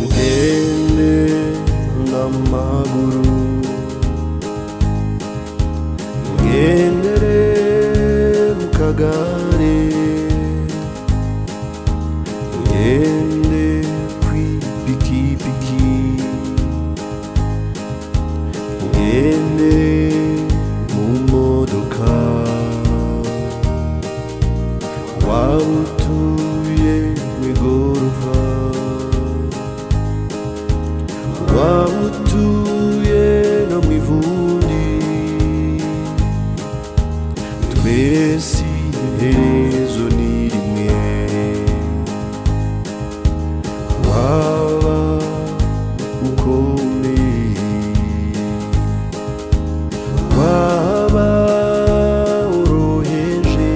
ugende n'amaguru, ugendere mu kagare, ugende kw'ipikipiki, ugende mu modoka, waba utuye mw'igorofa, waba utuye no mw'ivundi, twese iherezo ni rimwe. Waba ukomeye, waba uroheje,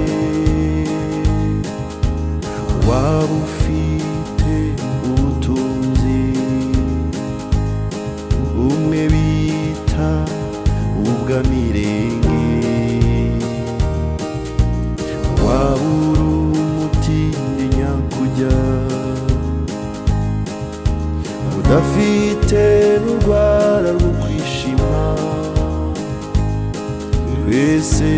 waba ufite ubutunzi bumwe bita ubw'amirenge, waba uri umutindi nyakujya, udafite n'urwara rwo kwishima, twese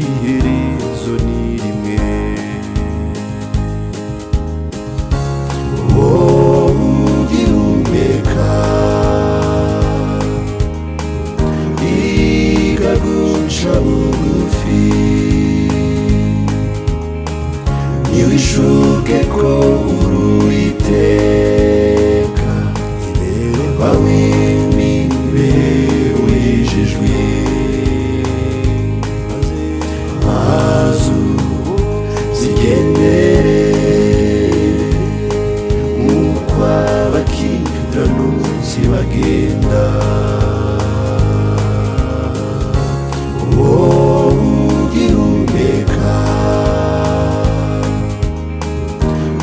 iherezo ni rimwe. Wowe ugihumeka, iga guca bugufi, ntiwishuke ko uri Uwiteka, w'imibereho yejejwe, maze uzigendere nkuko abakiranutsi bagenda. Wowe ugihumeka,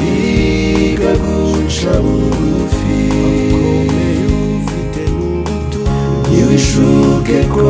iga guca bugufi, ntiwishuke ko